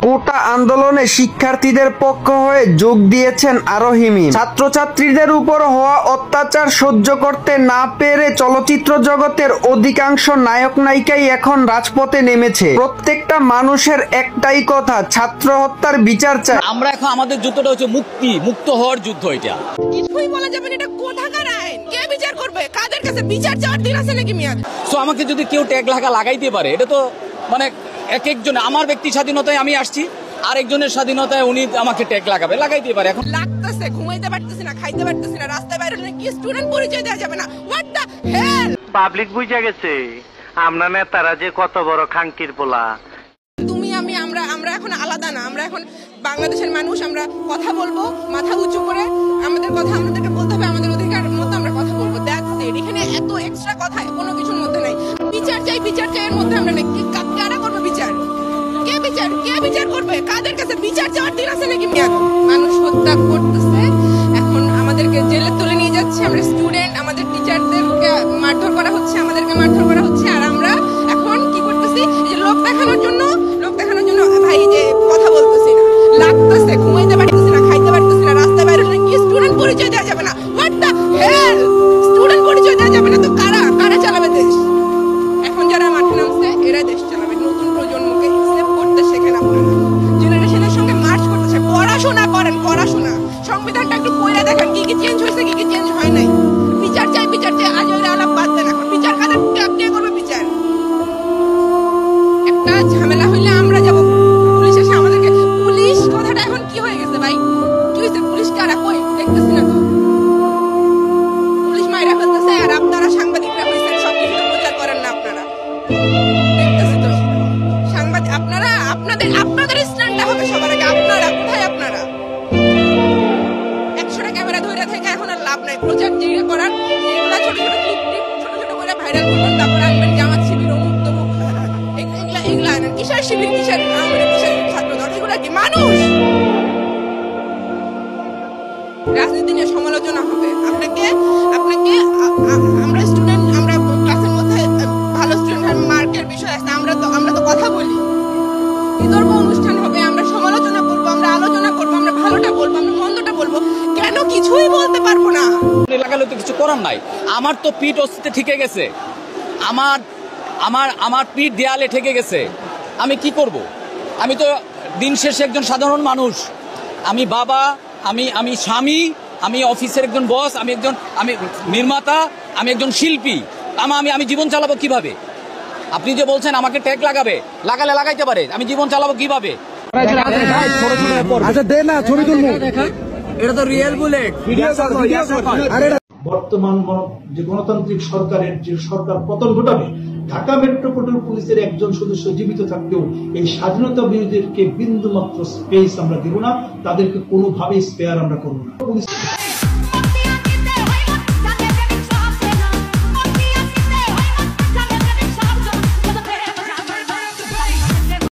কোটা আন্দোলনে শিক্ষার্থীদের পক্ষ হয়ে যোগ দিয়েছেন আরোহিমী। ছাত্রছাত্রীদের উপর হওয়া অত্যাচার সহ্য করতে না পেরে চলচ্চিত্র জগতের অধিকাংশ নায়ক নায়িকাই এখন রাজপথে নেমেছে। প্রত্যেকটা মানুষের একটাই কথা, ছাত্র হত্যার বিচার চাই। আমরা এখন আমাদের যুদ্ধটা হচ্ছে মুক্ত হওয়ার যুদ্ধ। এটা কিছুই বলা যাবে না, এটা কোথাকার আইন, কে বিচার করবে, কাদের কাছে বিচার চাওয়ার দিন আছে নাকি মিয়া? সো আমাকে যদি কেউ ট্যাগ লাগাইতে পারে, এটা তো মানে এক একজন, আমার ব্যক্তি স্বাধীনতায় আমি আসছি, আরেকজনের স্বাধীনতায় উনি আমাকে ট্যাগ লাগাইতে পারে। এখন লাগতেছে, ঘুমাইতে পারতেছি না, খাইতে পারতেছি না, রাস্তায় বাইরে হলে কি স্টুডেন্ট পরিচয় দেওয়া যাবে না? What the hell! পাবলিক বুঝা গেছে আমরা নেতারা যে কত বড় খাঙ্কির পোলা। তুমি আমি আমরা এখন আলাদা না, আমরা এখন বাংলাদেশের মানুষ। আমরা কথা বলবো মাথা উঁচু করে, আমাদের কথা আমাদেরকে বলতে হবে, আমাদের অধিকার মতো আমরা কথা বলবো। That's it. এখানে এত এক্সট্রা কথা কোনো কিছুর মধ্যে নাই। বিচার চাই এর মধ্যে আমরা নেই। কারা করবে বিচার? কে বিচার করবে? কাদের কাছে বিচার চাওয়ার দিন আছে নাকি? মানুষ হত্যা করতেছে, এখন আমাদেরকে জেলে তুলে নিয়ে যাচ্ছে। আমরা স্টুডেন্ট, আমাদের টিচারদেরকে মারধর করা হচ্ছে, আমাদেরকে মারধর করা হচ্ছে। আর আমরা এখন কি করতেছি? যে লোক দেখানোর জন্য ভাই যে কথা বলতেছি না, লাগতেছে, ঘুমাইতে পারতেছি না, খাইতে পারতেছি না, রাস্তায় বাইরে হলে কি স্টুডেন্ট পরিচয় দেওয়া যাবে না? What the hell! স্টুডেন্ট পরিচয় দেওয়া যাবে না তো কারা চালাবে দেশ? এখন যারা মাঠে নামছে এরাই দেশ চালাবে। নতুন প্রজন্মকে একসেপ্ট করতে শেখেন আপনারা, জেনারেশনের সঙ্গে মার্চ করতেছে। পড়াশোনা করেন, পড়াশোনা, সংবিধানটা একটু পড়ে দেখেন কি কি চেঞ্জ হয়েছে, কি কি চেঞ্জ হয় নাই। বিচার চাই আজ ওই আলাপ বাদ দেন। এখন বিচার কাদের কে করবে বিচার? একটা ঝামেলা হইলে আমরা যাব পুলিশ এসে আমাদেরকে, পুলিশ কথাটা এখন কি হয়ে গেছে ভাই? কি হয়েছে? পুলিশ কারা কই দেখতেছি না তো। পুলিশ মাইরা ফেলতেছে আর আপনারা সাংবাদিকরা হয়েছেন, সবকিছু প্রচার করেন না আপনারা। দেখতেছি তো সাংবাদিক আপনারা, আপনাদের স্ট্যান্ডটা হবে সবার আগে। আপনারা কোথায়? আপনারা 100টা ক্যামেরা ধরে থেকে এখন আর লাভ নাই। প্রচার দিয়ে করার এগুলা ছোট ছোট ক্লিপ ছোট করে ভাইরাল করবেন, তারপর আনবেন জামাত শিবির, অমুক তমুক, এগুলা আনেন। কিসের শিবির, কিসের ছাত্র দল? এগুলা কি মানুষ? রাজনীতি নিয়ে সমালোচনা হবে। আপনাকে আমরা স্টুডেন্ট, আমরা ক্লাসের মধ্যে ভালো স্টুডেন্ট, মার্কের বিষয় আছে, আমরা তো কথা বলি। বিতর্ক অনুষ্ঠান হবে, আমরা সমালোচনা করবো, আমরা আলোচনা করবো, আমরা ভালোটা বলবো, আমরা মন্দটা বলবো। কেন কিছুই বলতে পারবো না? লাগালে তো কিছু করার নাই। আমার তো পিঠ অস্তিত্বে ঠেকে গেছে, আমার পিঠ দেয়ালে ঠেকে গেছে। আমি কি করব? আমি তো দিন শেষে একজন সাধারণ মানুষ। আমি বাবা, আমি স্বামী, আমি অফিসের একজন বস, আমি নির্মাতা, আমি একজন শিল্পী। আমি জীবন চালাবো কিভাবে? আপনি যে বলছেন আমাকে ট্যাগ লাগাইতে পারে, আমি জীবন চালাবো কিভাবে? এটা তো রিয়েল বুলেট। বর্তমান যে গণতান্ত্রিক সরকারের যে সরকার পতন ঘটাবে, ঢাকা মেট্রোপলিটন পুলিশের একজন সদস্য জীবিত থাকতেও এই স্বাধীনতা বিরোধীদেরকে বিন্দুমাত্র স্পেস আমরা দেব না, তাদেরকে কোনোভাবেই স্পেয়ার আমরা করবো না।